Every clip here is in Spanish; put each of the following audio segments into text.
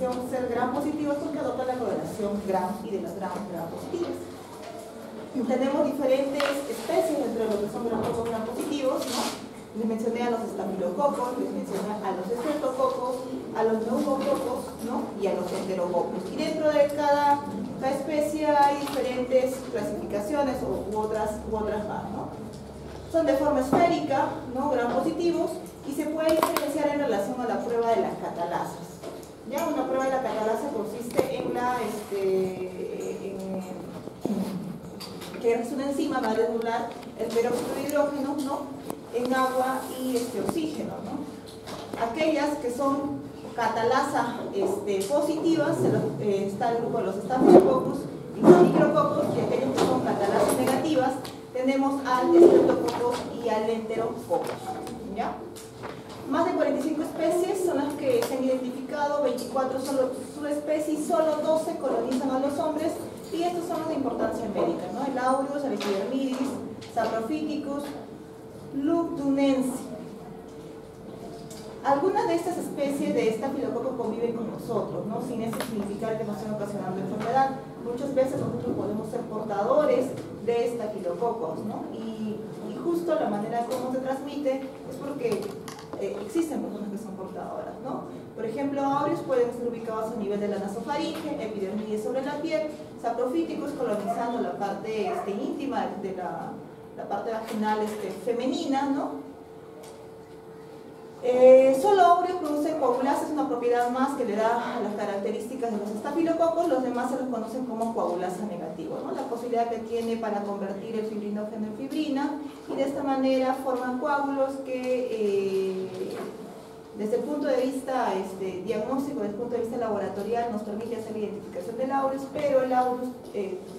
correlación ser gram positivo es porque adopta la correlación gram y de las gram positivas. Tenemos diferentes especies dentro de lo que son gram positivos, ¿no? Les mencioné a los estafilococos, les mencioné a los estreptococos, a los neumococos, ¿no? Y a los enterococos. Y dentro de cada especie hay diferentes clasificaciones u otras más, ¿no? Son de forma esférica, ¿no? Gram positivos, y se puede diferenciar en relación a la prueba de las catalasas. ¿Ya? Una prueba de la catalasa consiste en que es una enzima, va a desnudar el peróxido de hidrógeno, ¿no? En agua y oxígeno, ¿no? Aquellas que son catalasa positivas, está el grupo de los estafilococos y los micrococos, y aquellos que son catalasas negativas, tenemos al estreptococos y al enterococos, ¿ya? Más de 45 especies son las que se han identificado, 24 son subespecies, solo 12 colonizan a los hombres, y estos son los de importancia médica, ¿no? El aureus, el epidermidis, saprophyticus, lugdunensis. Algunas de estas especies de estafilococo conviven con nosotros, ¿no? Sin eso significar que nos estén ocasionando enfermedad. Muchas veces nosotros podemos ser portadores de estafilococos, ¿no? Y justo la manera como se transmite es porque existen personas que son portadoras, ¿no? Por ejemplo, aureus pueden estar ubicados a nivel de la nasofaringe, epidermidis sobre la piel, saprophyticus colonizando la parte íntima de la parte vaginal femenina, ¿no? Solo aureus produce coagulasa, es una propiedad más que le da las características de los estafilococos. Los demás se los conocen como coagulasa negativo, ¿no? La posibilidad que tiene para convertir el fibrinógeno en fibrina, y de esta manera forman coágulos que desde el punto de vista diagnóstico, desde el punto de vista laboratorial, nos permite hacer la identificación del aureus, pero el aureus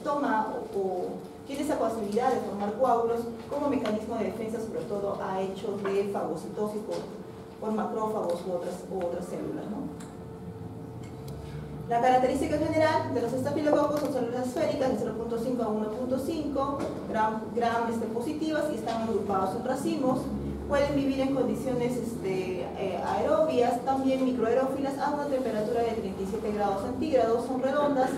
toma o tiene esa posibilidad de formar coágulos como mecanismo de defensa, sobre todo a hechos de fagocitosis por macrófagos u otras células, ¿no? La característica general de los estafilococos son células esféricas de 0.5 a 1.5 gram positivas, y están agrupados en racimos. Pueden vivir en condiciones aerobias, también microaerófilas, a una temperatura de 37 grados centígrados. Son redondas,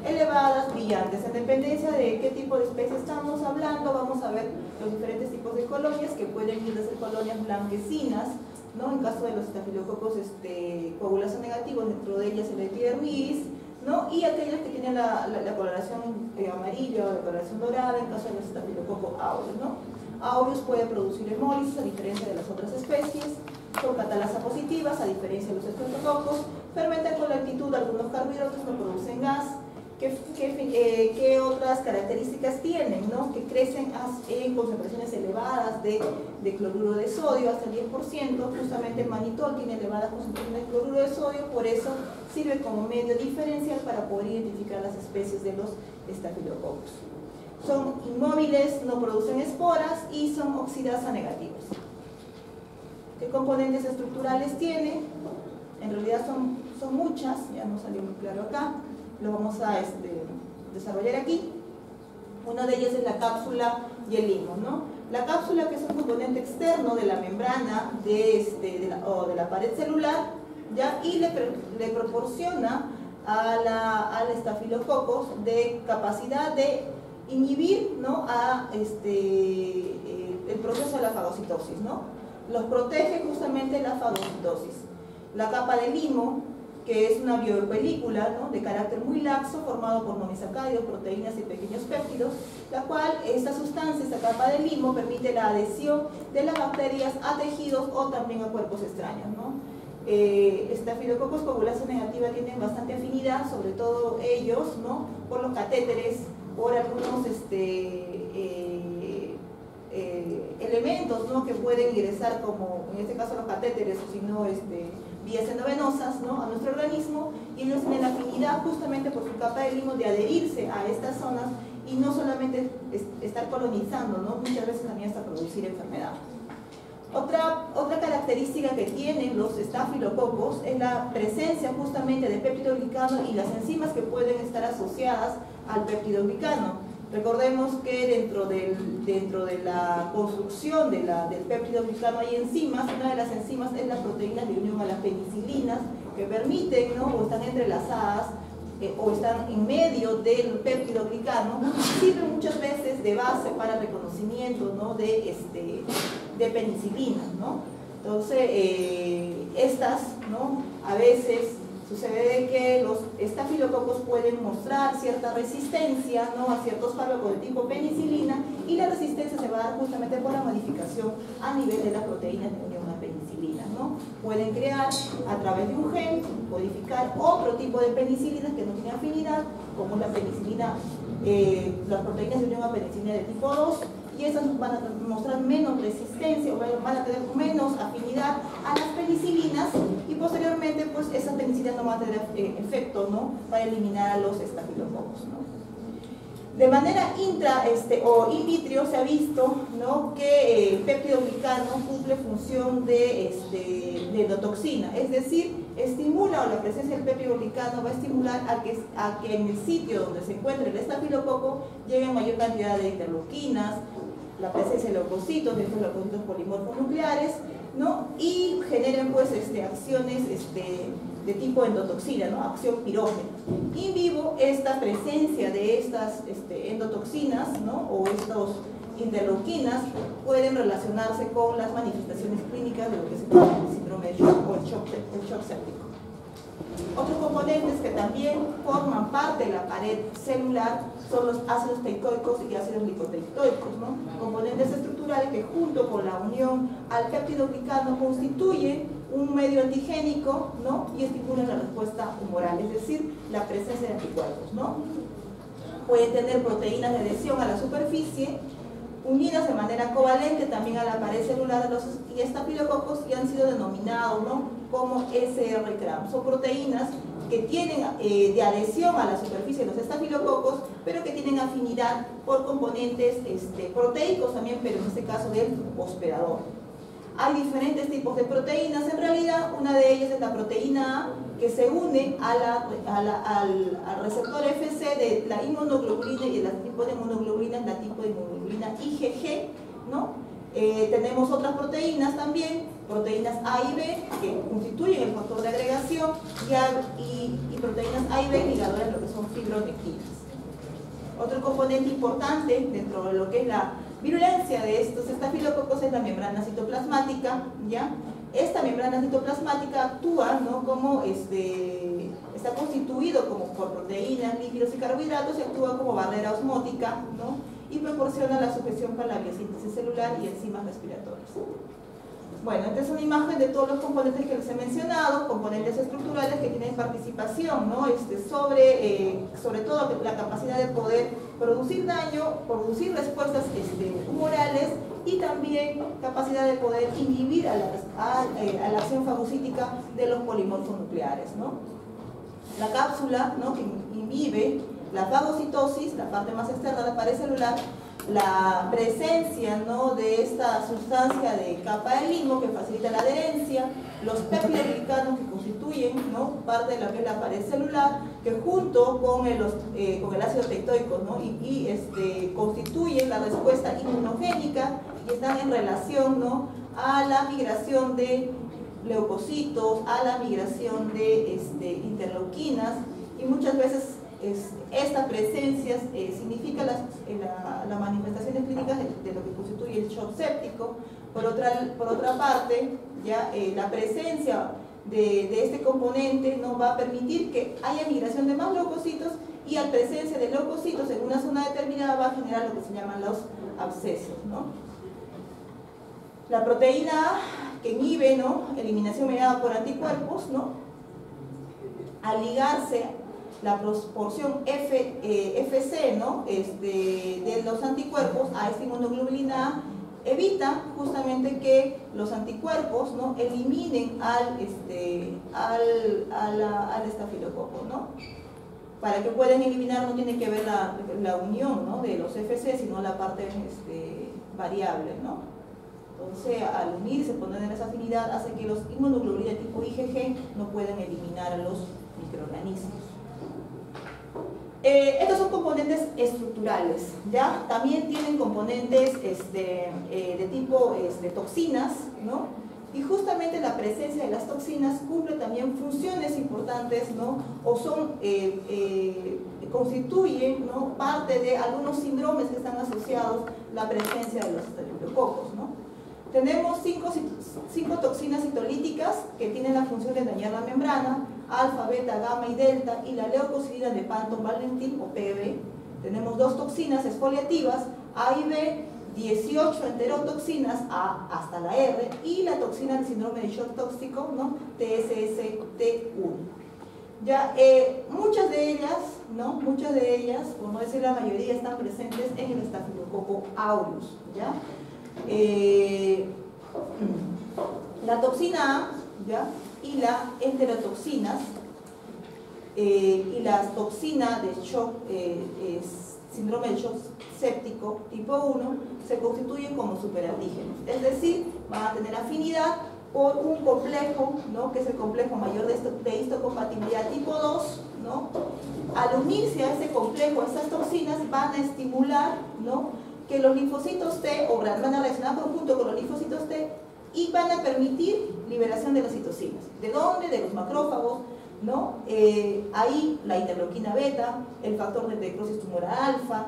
elevadas, brillantes. En dependencia de qué tipo de especie estamos hablando, vamos a ver los diferentes tipos de colonias, que pueden ir desde colonias blanquecinas, ¿no? En caso de los estafilococos coagulasa negativos, dentro de ellas el epidermidis, ¿no? Y aquellos que tienen la coloración amarilla o la coloración dorada, en caso de los estafilococos aureus, ¿no? Aureus puede producir hemólisis a diferencia de las otras especies, son catalasa positivas a diferencia de los estreptococos, fermentan con lentitud algunos carbohidratos, no producen gas. ¿Qué otras características tienen, ¿no? Que crecen en concentraciones elevadas de cloruro de sodio, hasta el 10%. Justamente el manitol tiene elevadas concentraciones de cloruro de sodio, por eso sirve como medio diferencial para poder identificar las especies de los estafilococos. Son inmóviles, no producen esporas y son oxidasa negativos. ¿Qué componentes estructurales tienen? En realidad son muchas, ya no salió muy claro acá. Lo vamos a desarrollar aquí. Una de ellas es la cápsula y el limo, ¿no? La cápsula, que es un componente externo de la membrana de la pared celular, ¿ya? Y le proporciona al estafilococos de capacidad de inhibir, ¿no? El proceso de la fagocitosis, ¿no? Los protege justamente la fagocitosis. La capa de limo, que es una biopelícula, ¿no? De carácter muy laxo, formado por monosacáridos, proteínas y pequeños péptidos, la cual, esta sustancia, esta capa de limo, permite la adhesión de las bacterias a tejidos o también a cuerpos extraños, ¿no? Estafilococos coagulasa negativa tienen bastante afinidad, sobre todo ellos, ¿no? Por los catéteres, por algunos elementos, ¿no? Que pueden ingresar, como en este caso los catéteres, o si no vías endovenosas, ¿no? A nuestro organismo, y ellos tienen afinidad justamente por su capa de limo de adherirse a estas zonas y no solamente estar colonizando, ¿no? Muchas veces también hasta producir enfermedad. Otra característica que tienen los estafilococos es la presencia justamente de peptidoglicano y las enzimas que pueden estar asociadas al peptidoglicano. Recordemos que dentro de la construcción del peptidoglicano hay enzimas. Una de las enzimas es la proteína de unión a las penicilinas, que permiten, ¿no? O están entrelazadas o están en medio del péptido glicano, sirven muchas veces de base para el reconocimiento, ¿no? de penicilina, ¿no? Entonces, estas, ¿no? A veces sucede que los estafilococos pueden mostrar cierta resistencia, ¿no? A ciertos fármacos de tipo penicilina, y la resistencia se va a dar justamente por la modificación a nivel de las proteínas de unión a penicilina, ¿no? Pueden crear a través de un gen, modificar otro tipo de penicilinas que no tienen afinidad, como la penicilina, las proteínas de unión a penicilina de tipo 2, y esas van a mostrar menos resistencia o van a tener menos afinidad a las penicilinas, y posteriormente pues esas penicilinas no van a tener efecto, ¿no? Para eliminar a los estafilococos, ¿no? De manera o in vitro se ha visto, ¿no? Que el péptido glicano cumple función de endotoxina, es decir, estimula, o la presencia del péptido glicano va a estimular a que en el sitio donde se encuentre el estafilococo llegue mayor cantidad de interleuquinas, la presencia de leucocitos, de estos leucocitos polimorfos nucleares, ¿no? Y generen pues acciones de tipo endotoxina, ¿no? Acción pirógena. In vivo, esta presencia de estas endotoxinas, ¿no? O estos interleuquinas pueden relacionarse con las manifestaciones clínicas de lo que se llama el síndrome de shock o el shock séptico. Otros componentes que también forman parte de la pared celular son los ácidos teicoicos y ácidos glicoteictoicos, ¿no? Componentes estructurales que junto con la unión al péptido glicano constituyen un medio antigénico, ¿no? Y estimulan la respuesta humoral, es decir, la presencia de anticuerpos, ¿no? Pueden tener proteínas de adhesión a la superficie, unidas de manera covalente también a la pared celular de los estafilococos, y han sido denominados, ¿no? Como SRCRAM. Son proteínas que tienen de adhesión a la superficie de los estafilococos, pero que tienen afinidad por componentes proteicos también, pero en este caso del hospedador. Hay diferentes tipos de proteínas, en realidad una de ellas es la proteína A, que se une al receptor FC de la inmunoglobulina, y el tipo de inmunoglobulina es la tipo de inmunoglobulina IgG, ¿no? Tenemos otras proteínas también, proteínas A y B, que constituyen el factor de agregación, y proteínas A y B ligadoras a lo que son fibronectinas. Otro componente importante dentro de lo que es la virulencia de estos estafilococos es la membrana citoplasmática, ¿ya? Esta membrana citoplasmática actúa, ¿no? Como está constituido como por proteínas, lípidos y carbohidratos, y actúa como barrera osmótica, ¿no? Y proporciona la sujeción para la biosíntesis celular y enzimas respiratorias. Bueno, esta es una imagen de todos los componentes que les he mencionado, componentes estructurales que tienen participación, ¿no? Sobre todo la capacidad de poder producir daño, producir respuestas humorales, y también capacidad de poder inhibir a la acción fagocítica de los polimorfos nucleares, ¿no? La cápsula, ¿no? Que inhibe la fagocitosis, la parte más externa de la pared celular, la presencia, ¿no? De esta sustancia de capa de limbo que facilita la adherencia, los péptidoglicanos que constituyen, ¿no? Parte de lo que es la pared celular, que junto con el ácido teicoico, ¿no? Constituyen la respuesta inmunogénica, y están en relación, ¿no? A la migración de leucocitos, a la migración de interleuquinas, y muchas veces esta presencia significa las manifestaciones clínicas de lo que constituye el shock séptico. Por otra parte, ya la presencia de este componente no va a permitir que haya migración de más leucocitos, y a presencia de leucocitos en una zona determinada va a generar lo que se llaman los abscesos, ¿no? La proteína A, que inhibe, ¿no? Eliminación mediada por anticuerpos, ¿no? Al ligarse la proporción FC, ¿no? De los anticuerpos a esta inmunoglobulina A, evita justamente que los anticuerpos, ¿no? Eliminen al estafilococo, ¿no? Para que puedan eliminar no tiene que ver la unión, ¿no? De los FC, sino la parte variable, ¿no? Entonces, al unirse, poner en esa afinidad, hace que los inmunoglobulinas tipo IgG no puedan eliminar a los microorganismos. Estos son componentes estructurales, ¿ya? También tienen componentes de tipo toxinas, ¿no? Y justamente la presencia de las toxinas cumple también funciones importantes, ¿no? O son, constituyen, ¿no?, parte de algunos síndromes que están asociados a la presencia de los estafilococos, ¿no? Tenemos cinco toxinas citolíticas que tienen la función de dañar la membrana: alfa, beta, gamma y delta, y la leucocidina de Panton-Valentin o PB. Tenemos 2 toxinas exfoliativas, A y B, 18 enterotoxinas, A hasta la R, y la toxina del síndrome de shock tóxico, ¿no?, TSST1. Ya, muchas de ellas, por no decir la mayoría, están presentes en el estafilococo aureus, ¿ya? La toxina A, ¿ya?, y las enterotoxinas y las toxinas de shock, síndrome de shock séptico tipo 1, se constituyen como superantígenos, es decir, van a tener afinidad por un complejo, ¿no?, que es el complejo mayor de histocompatibilidad tipo 2, ¿no? Al unirse a ese complejo, estas toxinas van a estimular, ¿no?, que los linfocitos T, o van a reaccionar conjunto con los linfocitos T, y van a permitir liberación de las citocinas. ¿De dónde? De los macrófagos, ¿no? Ahí la interleuquina beta, el factor de necrosis tumoral alfa,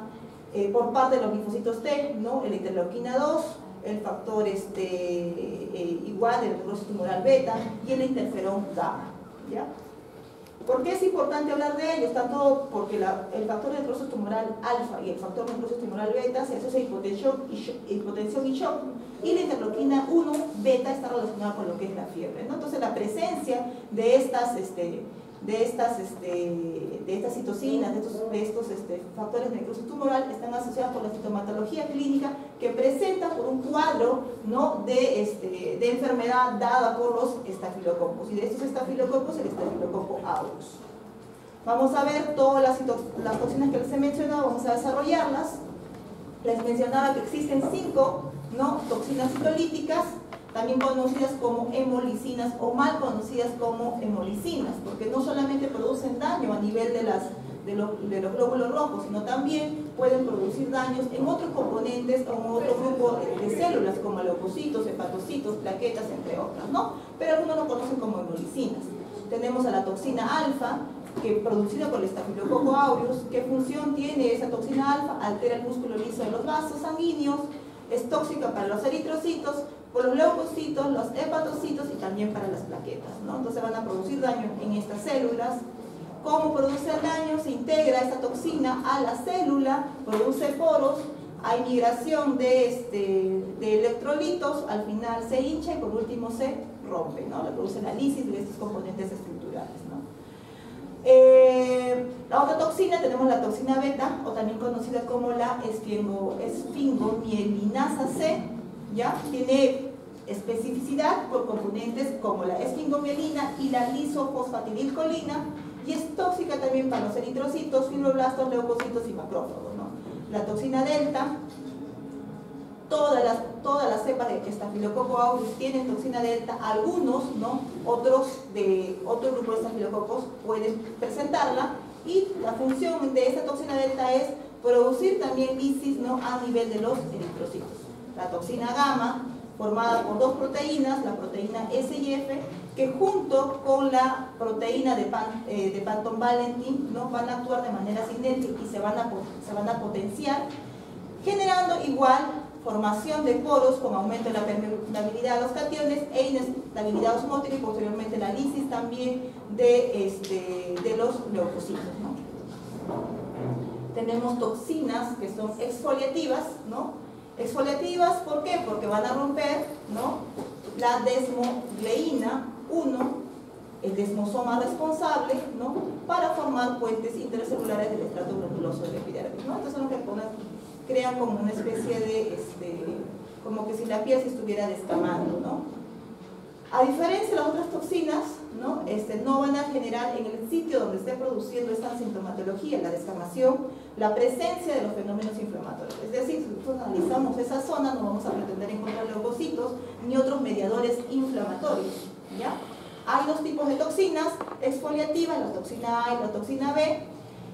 por parte de los linfocitos T, ¿no?, la interleuquina 2, el factor igual de necrosis tumoral beta, y el interferón gamma, ¿ya? ¿Por qué es importante hablar de ellos? Tanto porque el factor de necrosis tumoral alfa y el factor de necrosis tumoral beta se asocia a hipotensión y shock, y la interleuquina 1 beta está relacionada con lo que es la fiebre, ¿no? Entonces la presencia de estas citocinas, de estos factores de necrosis tumoral, están asociados con la sintomatología clínica que presenta por un cuadro, ¿no?, de enfermedad dada por los estafilococos, y de estos estafilococos el estafilococo aureus. Vamos a ver todas las toxinas que les he mencionado, vamos a desarrollarlas. Les mencionaba que existen 5, ¿no?, toxinas citolíticas, también conocidas como hemolicinas o mal conocidas como hemolicinas, porque no solamente producen daño a nivel de los glóbulos rojos, sino también pueden producir daños en otros componentes o en otro grupo de células, como leucocitos, hepatocitos, plaquetas, entre otras, ¿no? Pero algunos lo conocen como hemolicinas. Tenemos a la toxina alfa, que producida por el estafilococo aureus. ¿Qué función tiene esa toxina alfa? Altera el músculo liso de los vasos sanguíneos, es tóxica para los eritrocitos, por los leucocitos, los hepatocitos y también para las plaquetas, ¿no? Entonces van a producir daño en estas células. ¿Cómo produce el daño? Se integra esta toxina a la célula, produce poros, hay migración de electrolitos, al final se hincha y por último se rompe, ¿no? Le produce la lisis de estos componentes estructurales, ¿no? La otra toxina, tenemos la toxina beta, o también conocida como la esfingomielinasa C, ¿ya? Tiene especificidad por componentes como la esfingomielina y la lisofosfatidilcolina, y es tóxica también para los eritrocitos, fibroblastos, leucocitos y macrófagos, ¿no? La toxina delta, todas las cepas de estafilococo aureus tienen toxina delta, algunos, ¿no?, otro grupo de estafilococos pueden presentarla, y la función de esta toxina delta es producir también lisis, ¿no?, a nivel de los eritrocitos. La toxina gamma, formada por 2 proteínas, la proteína S y F, que junto con la proteína de Panton-Valentin, ¿no?, van a actuar de manera sinérgica y se van a potenciar, generando igual formación de poros con aumento de la permeabilidad a los cationes e inestabilidad osmótica, y posteriormente la lisis también de los leucocitos, ¿no? Tenemos toxinas que son exfoliativas, ¿no? Exfoliativas, ¿por qué? Porque van a romper, ¿no?, la desmogleína 1, el desmosoma responsable, ¿no?, para formar puentes intercelulares del estrato granuloso del epidermis, ¿no? Entonces son los que crean como una especie de, como que si la piel se estuviera descamando, ¿no? A diferencia de las otras toxinas, ¿no?, no van a generar en el sitio donde esté produciendo esta sintomatología, la descamación, la presencia de los fenómenos inflamatorios. Es decir, si nosotros analizamos esa zona, no vamos a pretender encontrar leucocitos ni otros mediadores inflamatorios, ¿ya? Hay 2 tipos de toxinas exfoliativas, la toxina A y la toxina B.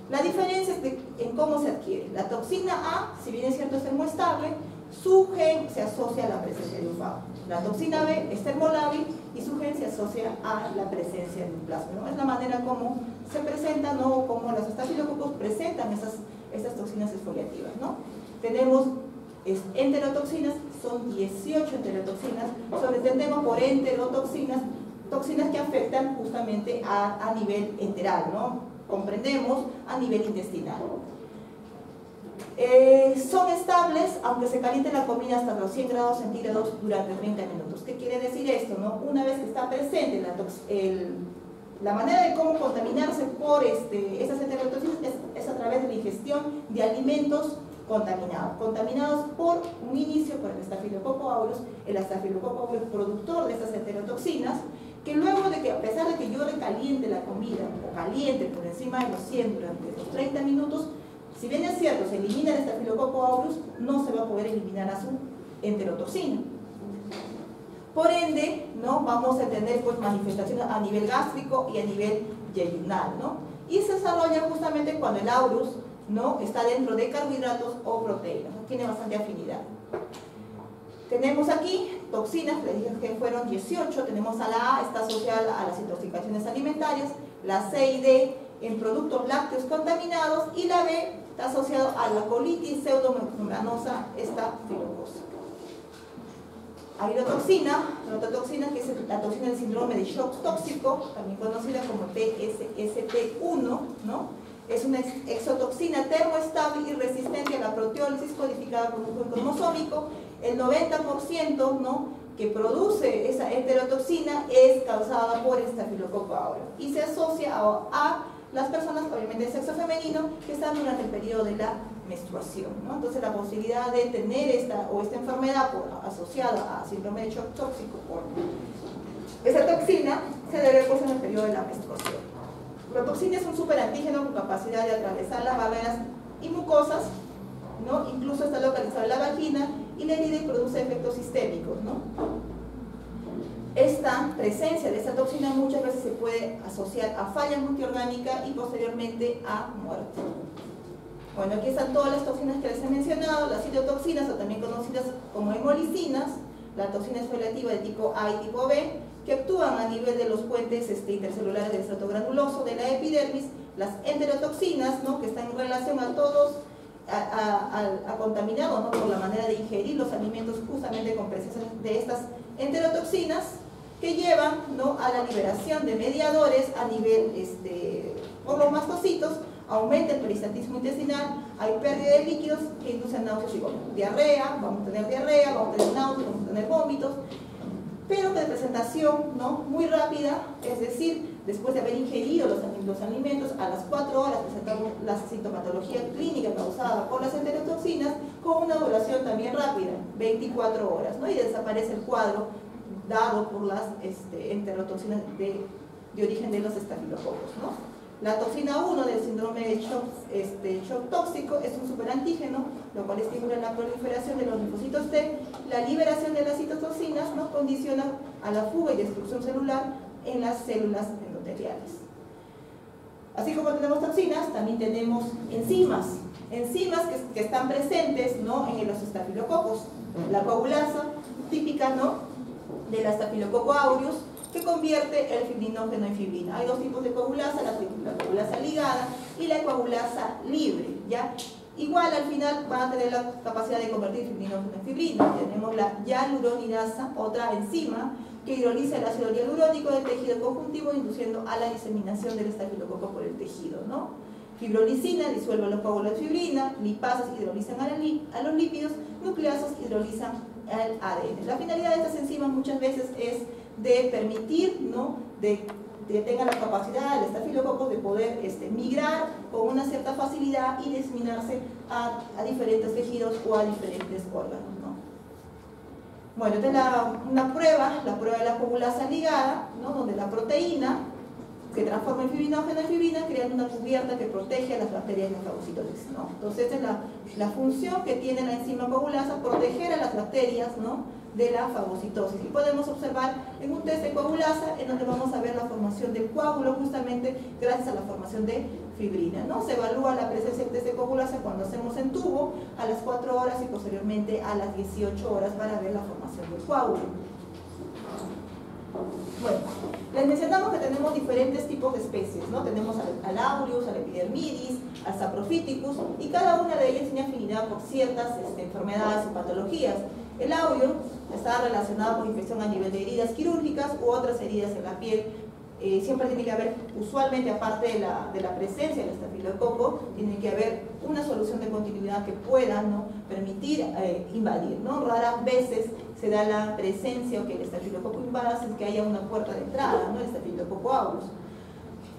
La diferencia es en cómo se adquiere. La toxina A, si bien es cierto, es termoestable, su gen se asocia a la presencia de un fago. La toxina B es termolábil y su gen se asocia a la presencia de un plasma, ¿no? Es la manera como se presenta, ¿no? Como los estafilococos presentan estas toxinas exfoliativas, ¿no? Tenemos enterotoxinas, son 18 enterotoxinas, sobreentendemos por enterotoxinas, toxinas que afectan justamente a nivel enteral, ¿no? Comprendemos a nivel intestinal. Son estables aunque se caliente la comida hasta los 100 grados centígrados durante 30 minutos. ¿Qué quiere decir esto, no? Una vez que está presente la manera de cómo contaminarse por esas enterotoxinas es a través de la ingestión de alimentos contaminados por un inicio por el Staphylococcus aureus, el Staphylococcus aureus productor de estas enterotoxinas, que luego de que, a pesar de que yo recaliente la comida o caliente por encima de los 100 durante los 30 minutos, si bien es cierto, se elimina el Staphylococcus aureus, no se va a poder eliminar a su enterotoxina. Por ende, ¿no? Vamos a tener pues, manifestaciones a nivel gástrico y a nivel yeyunal, ¿no? Y se desarrolla justamente cuando el aureus, ¿no? Está dentro de carbohidratos o proteínas, ¿no? Tiene bastante afinidad. Tenemos aquí toxinas, les dije que fueron 18, tenemos a la A, está asociada a las intoxicaciones alimentarias, la C y D en productos lácteos contaminados, y la B está asociada a la colitis pseudomembranosa estafilococcus. Avirotoxina, la otra toxina que es la toxina del síndrome de shock tóxico, también conocida como TSST1, ¿no? Es una exotoxina termoestable y resistente a la proteólisis codificada por un gen cromosómico. El 90%, ¿no? que produce esa enterotoxina es causada por Staphylococcus aureus y se asocia a las personas, obviamente de sexo femenino, que están durante el periodo de la menstruación, ¿no? Entonces la posibilidad de tener esta enfermedad asociada a síndrome de shock tóxico por esa toxina se debe pues en el periodo de la menstruación. La toxina es un superantígeno con capacidad de atravesar las barreras y mucosas, ¿no? Incluso está localizado en la vagina y la herida y produce efectos sistémicos, ¿no? Esta presencia de esta toxina muchas veces se puede asociar a falla multiorgánica y posteriormente a muerte. Bueno, aquí están todas las toxinas que les he mencionado, las citotoxinas o también conocidas como hemolicinas, la toxina exfoliativa de tipo A y tipo B, que actúan a nivel de los puentes intercelulares del estrato granuloso de la epidermis, las enterotoxinas, ¿no? que están en relación a todos, a contaminados, ¿no? por la manera de ingerir los alimentos justamente con presencia de estas enterotoxinas, que llevan, ¿no? a la liberación de mediadores a nivel por los mastocitos, aumenta el peristaltismo intestinal, hay pérdida de líquidos que inducen náuseas y vómitos, diarrea, vamos a tener náuseas, vamos a tener vómitos, pero de presentación, ¿no? muy rápida, es decir, después de haber ingerido los alimentos, a las 4 horas presentamos la sintomatología clínica causada por las enterotoxinas, con una duración también rápida, 24 horas, ¿no? y desaparece el cuadro dado por las enterotoxinas de origen de los estafilococos, ¿no? La toxina 1 del síndrome de shock tóxico es un superantígeno, lo cual estimula la proliferación de los linfocitos T. La liberación de las citotoxinas, ¿no? condiciona a la fuga y destrucción celular en las células endoteliales. Así como tenemos toxinas, también tenemos enzimas que están presentes, ¿no? en los estafilococos. La coagulasa típica, ¿no? de la Staphylococcus aureus, que convierte el fibrinógeno en fibrina. Hay dos tipos de coagulasa, la coagulasa ligada y la coagulasa libre, ¿ya? Igual al final van a tener la capacidad de convertir fibrinógeno en fibrina. Tenemos la hialuronidasa, otra enzima que hidroliza el ácido hialurónico del tejido conjuntivo, induciendo a la diseminación del estafilococo por el tejido, ¿no? Fibrolicina disuelve los coágulos de fibrina, lipasas hidrolizan a los lípidos, nucleasas hidrolizan al ADN. La finalidad de estas enzimas muchas veces es de permitir, ¿no? de que tengan la capacidad del estafilococo de poder migrar con una cierta facilidad y diseminarse a diferentes tejidos o a diferentes órganos, ¿no? Bueno, esta es una prueba, la prueba de la coagulasa ligada, ¿no? donde la proteína se transforma en fibrinógeno en fibrina, creando una cubierta que protege a las bacterias de la fagocitosis, ¿no? Entonces esta es la función que tiene la enzima coagulasa, proteger a las bacterias, ¿no? de la fagocitosis. Y podemos observar en un test de coagulasa en donde vamos a ver la formación del coágulo justamente gracias a la formación de fibrina, ¿no? Se evalúa la presencia del test de coagulasa cuando hacemos en tubo a las 4 horas y posteriormente a las 18 horas para ver la formación del coágulo. Bueno, les mencionamos que tenemos diferentes tipos de especies, ¿no? Tenemos al aureus, al epidermidis, al saprophyticus, y cada una de ellas tiene afinidad por ciertas enfermedades o patologías. El aureus está relacionado con infección a nivel de heridas quirúrgicas u otras heridas en la piel. Siempre tiene que haber, usualmente aparte de la presencia del estafilococo, tiene que haber una solución de continuidad que pueda, ¿no?, permitir invadir, ¿no? Raras veces se da la presencia o que el estafilococo invada sin que haya una puerta de entrada, ¿no?, el estafilococo aureus.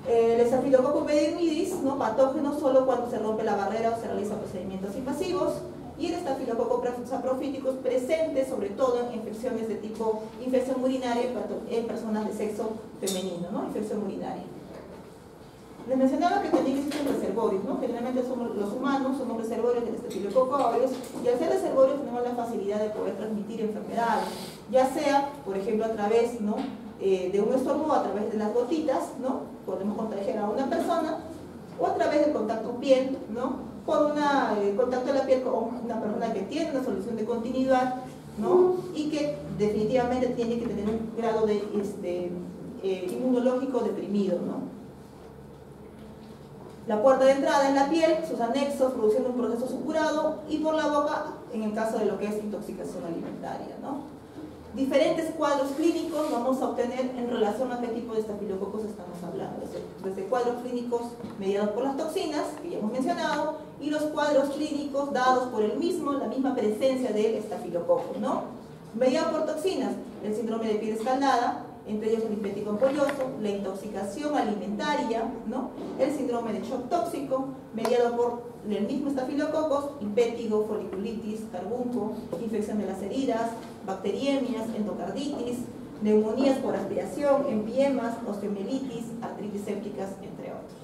El estafilococo epidermidis, ¿no?, patógeno solo cuando se rompe la barrera o se realizan procedimientos invasivos. Y el estafilococo saprophyticus presente sobre todo en infecciones de tipo infección urinaria en personas de sexo femenino, ¿no? Infección urinaria. Les mencionaba que también existen reservorios, ¿no? Generalmente somos los humanos, somos reservorios del estafilococo aureus, y al ser reservorios tenemos la facilidad de poder transmitir enfermedades, ya sea, por ejemplo, a través, ¿no?, de un estornudo, a través de las gotitas, ¿no? Podemos contagiar a una persona, o a través del contacto piel, ¿no?, por contacto de la piel con una persona que tiene una solución de continuidad, ¿no?, y que definitivamente tiene que tener un grado de inmunológico deprimido, ¿no? La puerta de entrada en la piel, sus anexos produciendo un proceso supurado, y por la boca en el caso de lo que es intoxicación alimentaria, ¿no? Diferentes cuadros clínicos vamos a obtener en relación a qué tipo de estafilococos estamos hablando, desde cuadros clínicos mediados por las toxinas, que ya hemos mencionado, y los cuadros clínicos dados por la misma presencia del estafilococo, ¿no? Mediado por toxinas, el síndrome de piel escaldada, entre ellos el impétigo ampolloso, la intoxicación alimentaria, ¿no?, el síndrome de shock tóxico, mediado por el mismo estafilococos, impétigo, foliculitis, carbunco, infección de las heridas, bacteriemias, endocarditis, neumonías por aspiración, empiemas, osteomielitis, artritis sépticas, entre otros.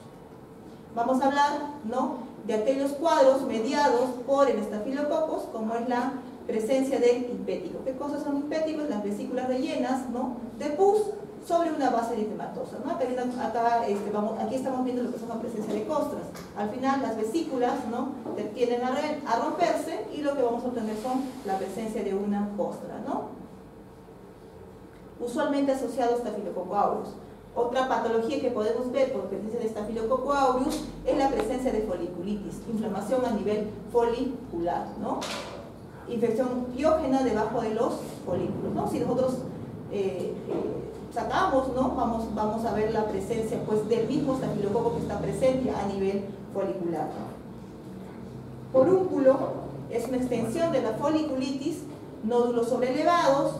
Vamos a hablar, ¿no?, de aquellos cuadros mediados por el estafilococos, como es la presencia del impétigo. ¿Qué cosas son impéticos? Las vesículas rellenas, ¿no?, de pus sobre una base eritematosa, ¿no? Aquí estamos viendo lo que es la presencia de costras. Al final las vesículas, ¿no?, tienden a romperse, y lo que vamos a obtener son la presencia de una costra, ¿no?, usualmente asociado a estafilococo aureus. Otra patología que podemos ver por presencia de estafilococo aureus es la presencia de foliculitis, inflamación a nivel folicular, ¿no?, infección piógena debajo de los folículos, ¿no? Si nosotros sacamos, ¿no?, vamos a ver la presencia, pues, del mismo estafilococo que está presente a nivel folicular. Porúnculo es una extensión de la foliculitis, nódulos sobrelevados,